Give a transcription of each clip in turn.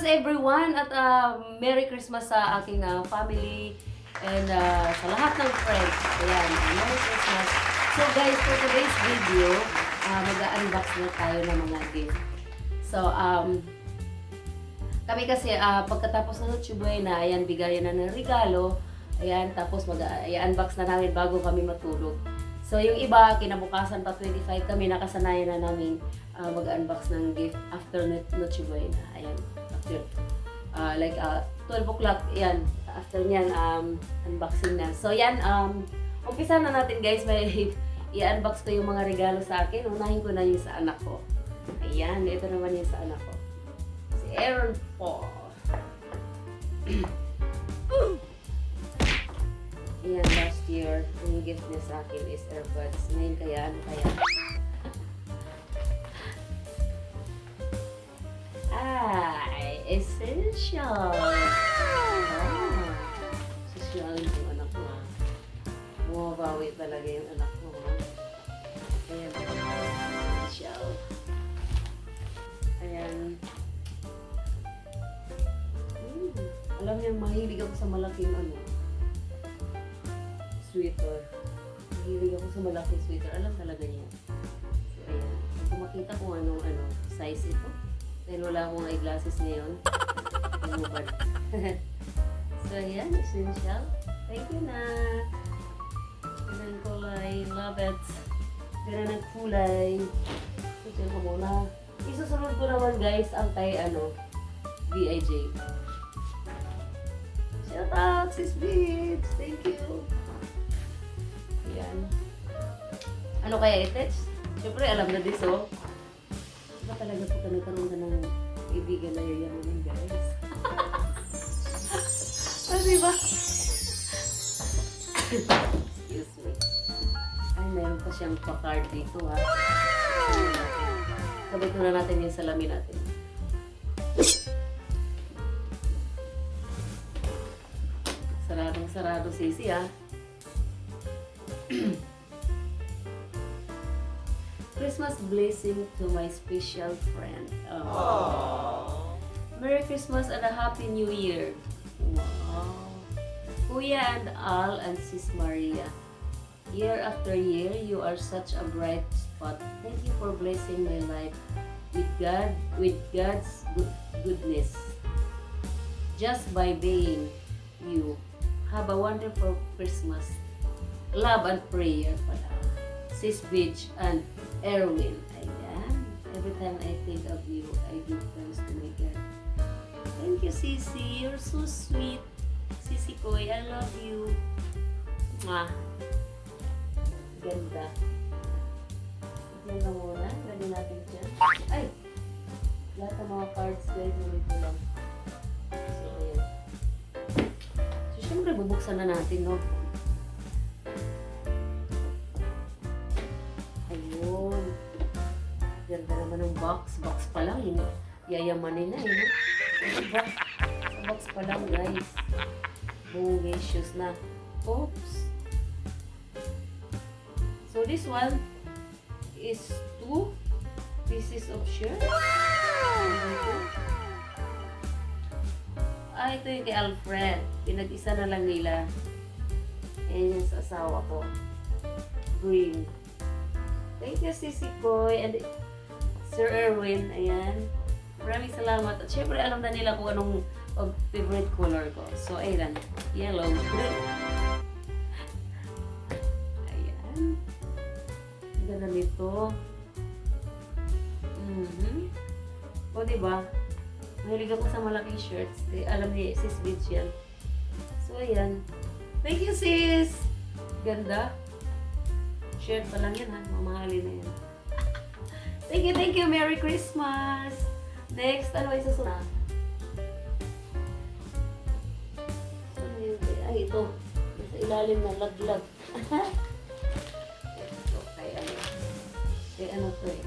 Christmas everyone at Merry Christmas sa aking family and sa lahat ng friends. Ayan, Merry Christmas. So guys, for today's video, mag-unbox na tayo ng mga gift. So, kami kasi pagkatapos ng Noche Buena, ayan, bigayan na ng regalo. Ayan, tapos mag-unbox na namin bago kami matulog. So, yung iba, kinabukasan pa 25 kami, nakasanayan na namin mag-unbox ng gift after Noche Buena. Ayan, after like 12 o'clock, ayan, after nyan, unboxing na. So, yan, umpisa na natin guys, may i-unbox ko yung mga regalo sa akin. Unahin ko na yung sa anak ko. Ayan, ito naman yung sa anak ko. Si Aaron Paul. Ayan, last year, yung gift niya sa akin is AirPods. Ngayon kaya, ano kaya? Essential! Essential yung anak mo. Bumabawi talaga yung anak mo. Ayan, essential. Ayan. Alam niyo, mahilig ako sa malaking sweater. Mahilig ako sa malaking sweater. Alam talaga niya. So, ayan. Kung makita kung anong size ito. Dahil wala akong eyeglasses ngayon. So, ayan. Essential. Thank you na. Ganun kulay. Love it. Ganun ang kulay. Ito ko muna. Isusunod ko naman guys ang kay VIJ. Shout out sis Beats. Thank you. Ayan. Ano kaya i-text? Siyempre alam na this Diba talaga po nagkaroon ka ng kaibigan na yayamanin guys? Diba? Excuse me. Ay, meron pa siyang pa-card dito ha. Sabay ko na natin yung salamin natin. Saradong-sarado sisi ha. Christmas blessing to my special friend. Merry Christmas and a Happy New Year. Wow. Kuya and Al and Sis Maria. Year after year, you are such a bright spot. Thank you for blessing my life with God's goodness. Just by being you. Have a wonderful Christmas. Love and prayer pala. Sis Beach and Erwin. Ayan. Every time I think of you, I give thanks to my God. Thank you, Sisi. You're so sweet. Sisi Koy, I love you. Mwah. Ganda. Tignan na muna. Ganda natin dyan. Ay! Lahat ng mga cards guys, ito lang. So, ayan. So, syempre, bubuksan na natin, no? Ayun. Ganda naman ng box. Box pa lang, yun. Yayamanin na, yun. Diba? Sa box pa lang, guys. Bonggacious na. Oops. So, this one is 2 pieces of shirt. Ito yung kay Alfred. Pinag-isa na lang nila. Ayan yung sa asawa ko. Green. Thank you, Sisi Koy and Sir Erwin. Ayan. Maraming salamat. At syempre, alam na nila kung anong favorite color ko. So, ayan. Yellow. Green. Ayan. Ganda nito. O, diba? Mahilig ako sa malaking shirts. Alam ni Sis Beach yan. So, ayan. Thank you, sis! Ganda. Shirt pa lang yan, ha? Mamahalin na yan. Thank you. Merry Christmas! Next, ano ay susunod? Ay, ito. Sa ilalim na laglag. Ito, kay ano to eh.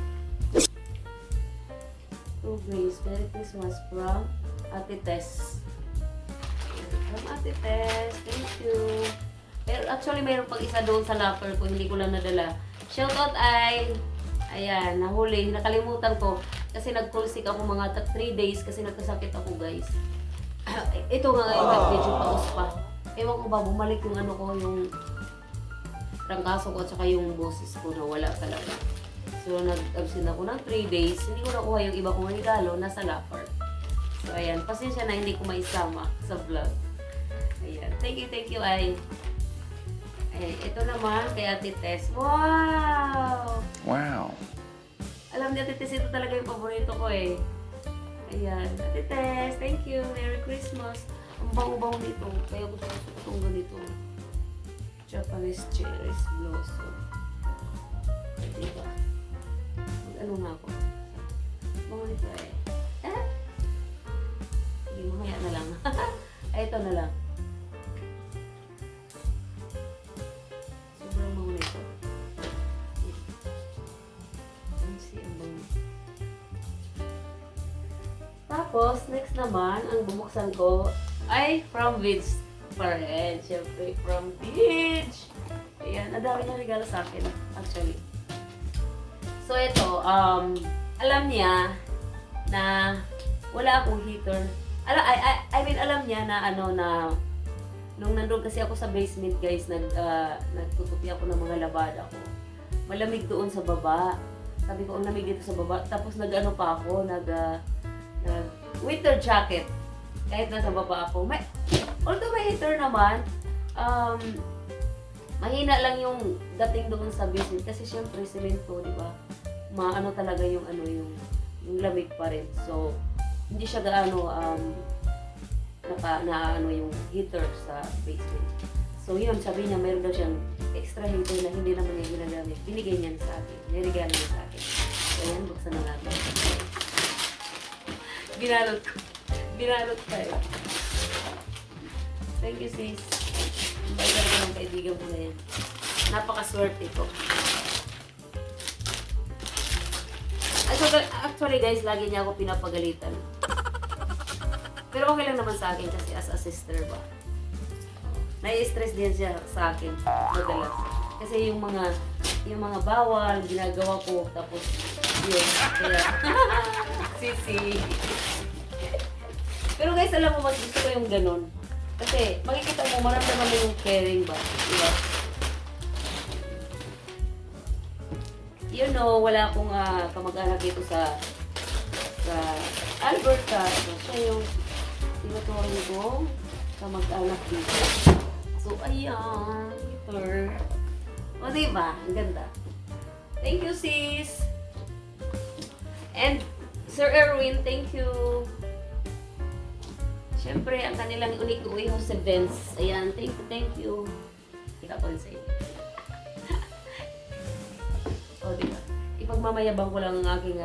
To Grace, Merry Christmas from Ate Tess. From Ate Tess, thank you. Pero actually, mayroon pag isa doon sa locker ko, hindi ko lang nadala. Shoutout ay, ayan, nahuli, nakalimutan ko. Kasi nag-cold sick ako mga 3 days kasi nagkasakit ako, guys. Ito nga ngayon, medyo paus pa. Ewan ko ba, bumalik yung ano ko, yung trangkaso ko at saka yung boses ko na wala talaga. So, nag-absent ako ng 3 days. Hindi ko nakuha yung iba kong regalo, nasa locker. So, ayan. Pasensya na hindi ko maisama sa vlog. Ayan. Thank you, ay. Ito naman kay Ate Tess. Wow! Wow. Alam niya, Ate Tess, ito talaga yung paborito ko eh. Ayan. Ate Tess, thank you. Merry Christmas. Ang bango-bango nito. Kaya gusto ko itong ganito. Japanese cherries blossom. Diba? Ano nga ako? Bango nito eh. Sige, mamaya na lang. Ay, ito na lang. Tapos, next naman, ang bumuksan ko ay from Beach pa rin. Siyempre, from Beach. Ayan, ang dami niya regalo sa akin, actually. So, ito, alam niya na wala akong heater. I mean, alam niya na nung nandun kasi ako sa basement, guys, nagtutupi ako ng mga labada ko. Malamig doon sa baba. Sabi ko, ang lamig dito sa baba. Tapos pa ako, winter jacket. Kahit nasa baba ako. Although may heater naman, mahina lang yung dating doon sa basement. Kasi syempre, semento, di ba? Maano talaga yung lamig pa rin. So, hindi siya gaano yung heater sa basement. So, yun, sabi niya, mayroon daw siyang extra heater na hindi naman niya ginagamit. Binigay niya sa akin. Nirigalo niya sa akin. So, yan, buksan na natin. Binalot pa eh. Thank you, sis. Ang bagal ko ng kaibigan ko na yan. Napaka-swerte ko. Actually, guys, lagi niya ako pinapagalitan. Pero okay lang naman sa akin kasi as a sister ba. Nai-stress din siya sa akin madalas. Kasi yung mga bawal, ginagawa ko, tapos yun. Kaya, sisi. Pero guys, alam mo, mas gusto ko yung ganun. Kasi, makikita mo, maramdaman mo yung caring ba? Diba? You know, wala akong kamag-anak dito sa Alberta. So, siya yung tinuturing kong kamag-anak dito. So, ayan. Ito. O, diba? Ang ganda. Thank you, sis. And, Sir Erwin, thank you. Siyempre, ang kanilang unique Uihos events. Ayan, thank you. Kita ko rin sa inyo. O, diba? Ipagmamayabang ko lang ang aking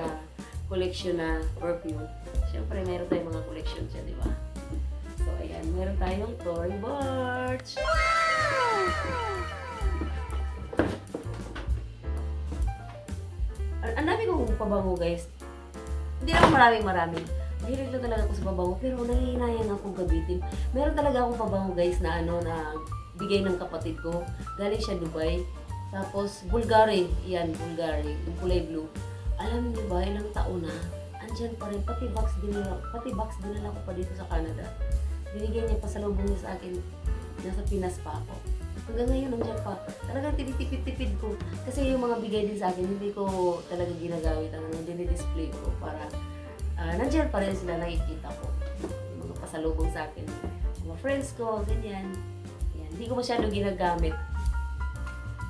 collection na perfume. Siyempre, meron tayong mga collection siya, diba? So, ayan. Meron tayong Tory Burch. Wow! Ang dami kong pabango, guys. Hindi naman maraming. Hilig lang talaga ako sa pabango, pero nangihinayang akong gabitin. Meron talaga akong pabango, guys, na na bigay ng kapatid ko. Galing siya Dubai. Tapos, Bulgari. Yan, Bulgari. Yung kulay blue. Alam niyo ba, ilang taon na, andyan pa rin. Pati box dinala ko pa dito sa Canada. Binigay niya, pasalubong niya sa akin. Nasa Pinas pa ako. Hanggang ngayon, nandiyan pa. Talagang tinitipid-tipid ko. Kasi yung mga bigay din sa akin, hindi ko talaga ginagamit. Dinidisplay ko para nandiyan pa rin sila, nakikita ko. Yung mga pasalubong sa akin. Mga friends ko, ganyan. Yan. Hindi ko masyado ginagamit.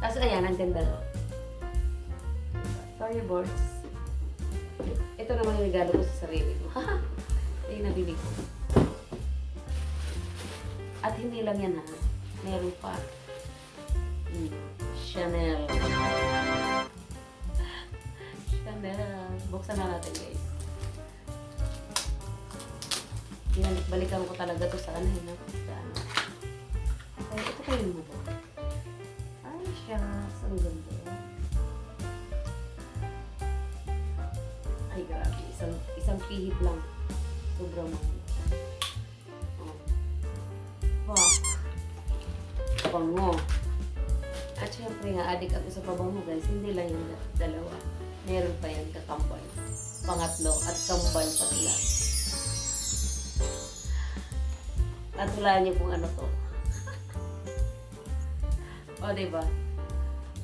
Tapos ayan, ang ganda no. Storyboards. Ito naman yung regalo ko sa sarili ko. Ito yung nabili ko. At hindi lang yan ha. Meron pa. Chanel. Chanel. Buksan na natin, guys. Balikan ko talaga to sa ano. Ay, ito pa yung bubo. Ay, siya. Ang ganda. Ay, grabe. Isang pihit lang. Sobrang mahal. Oh. Wow. Pabango. At syempre nga, adik ako sa pabango, guys. Hindi lang yung dalawa. Meron pa yan kakambal. pangatlo at kambal pa sila. At wala niyo kung ano to. O, diba?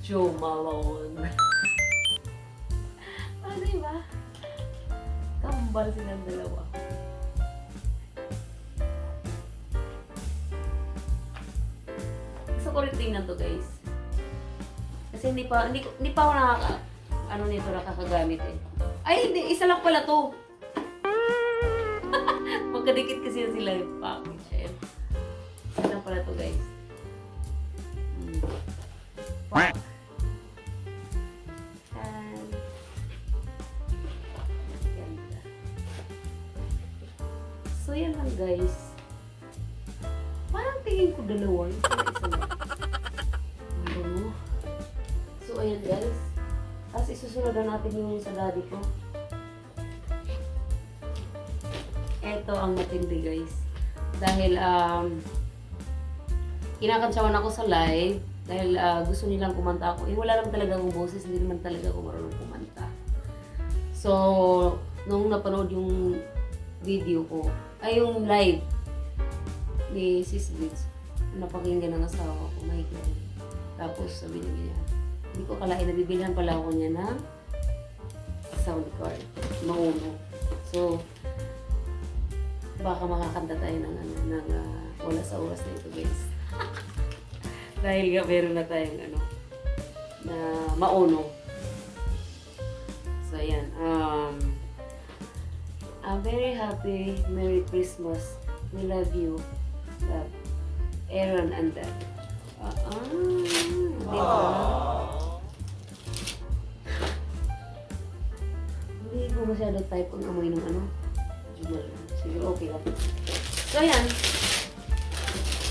Joe Malone. O, diba? Kambal silang dalawa. Gusto ko rin tingnan to, guys. Kasi hindi pa ako nakakagamit eh. Ay, hindi. Isa lang pala to. Magkadikit kasi sila yung package. Ayan. Isa lang pala to, guys. And ganda. So, yan lang, guys. Parang tingin ko dalawa. Isa lang. Ano? So, ayan, guys. Tapos isusunod na natin yung sa daddy ko. Ito ang matindi, guys. Dahil, kinakantsawan ako sa live. Dahil gusto nilang kumanta ako. Eh, wala naman talaga akong boses. Hindi naman talaga ako marunong kumanta. So, nung napanood yung video ko, ay yung live ni Sis Blitz, napakinggan ng asawa ko. My God. Tapos sabi niya ganyan. Hindi ko akalain, nabibilhan pala ako niya ng sound card. Mauno. So, baka makakanta tayo ng wala sa oras na ito, guys. Dahil nga meron na tayong na mauno. So, ayan. I'm very happy. Merry Christmas. We love you. Love. Aaron and Dad. Diba? Hindi ko masyado type ang amoy ng sige, okay lang. So, ayan.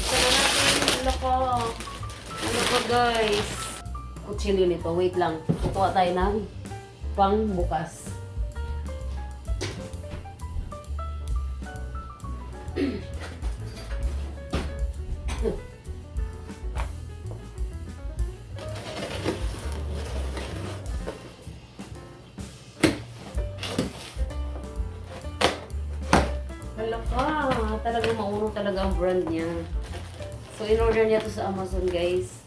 Ito na natin. Ano ko, guys? Kutsilyo nito. Wait lang. Kukuha tayo ng pang bukas. Talagang maunong talaga ang brand niya. So, in-order niya to sa Amazon, guys.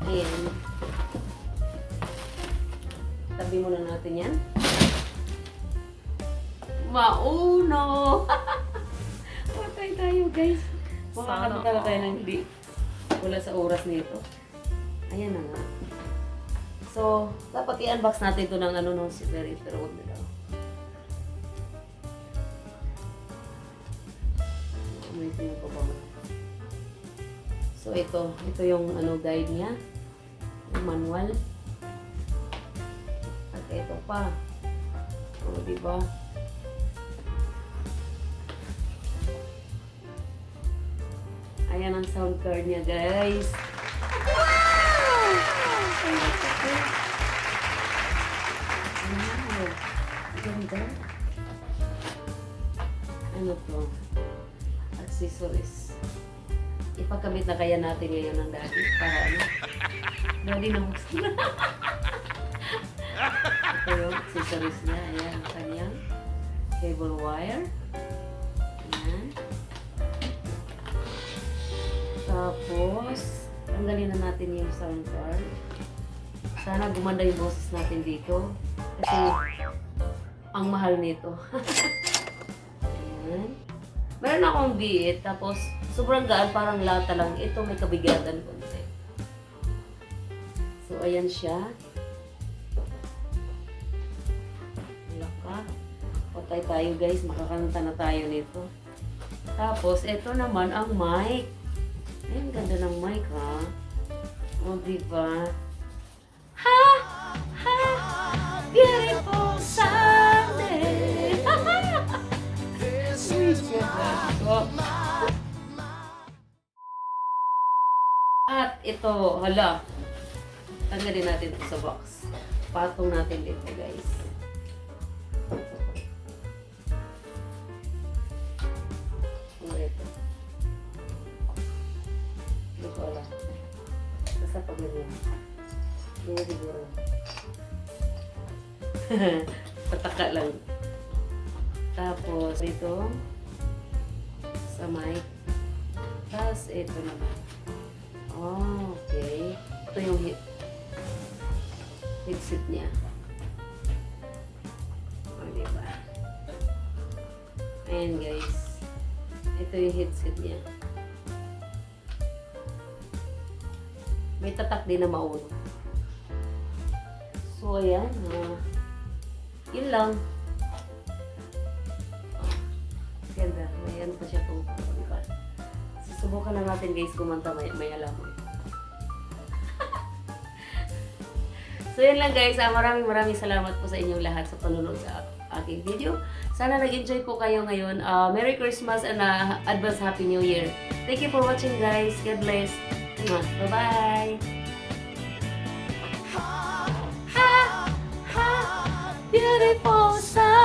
Ayan. Tabi muna natin yan. Mauno! Patay tayo, guys. Makakanta talaga tayo ng hindi. Wala sa oras nito. Ayan na nga. So, dapat i-unbox natin ito ng si Perry. Pero huwag na daw. So ito yung guide niya, yung manual. At ito pa. O, diba? Ayan ang sound card niya, guys. Wow! Ganda. Ano to? Accessories. Ipagkamit na kaya natin ngayon ng daddy para daddy na gusto na. Ito yung accessories niya. Ayan, ang kanyang cable wire. Ayan. Tapos, tanggalin na natin yung sound card. Sana gumanda yung boses natin dito. Kasi, ang mahal nito. Ayan. Meron akong biit, tapos sobrang gaan, parang lata lang. Ito may kabigatan konti. So, ayan siya. Laka. Patay tayo, guys. Makakanta na tayo nito. Tapos, ito naman ang mic. Ay, ang ganda ng mic, ha? O, diba? Ha! Ha! Beautiful Sunday! At ito, hala. Tanggalin natin ito sa box. Patong natin dito, guys. Ito. Hindi ko alam. Basta pag ganyan. Hindi siguro. Pataka lang. Tapos, dito, sa mic. Tapos, ito naman. Oh, okay. Ito yung headset niya. O, diba? Ayan, guys. Ito yung headset niya. May tatak din na mauno. So, ayan. Yun lang. Ganda. Ayan pa siya kung diba? Susubukan na natin guys kumanta may alam mo. So, yun lang guys. Maraming salamat po sa inyong lahat sa panunod sa aking video. Sana nag-enjoy po kayo ngayon. Merry Christmas and advance Happy New Year. Thank you for watching guys. God bless. Bye-bye. Beautiful sun.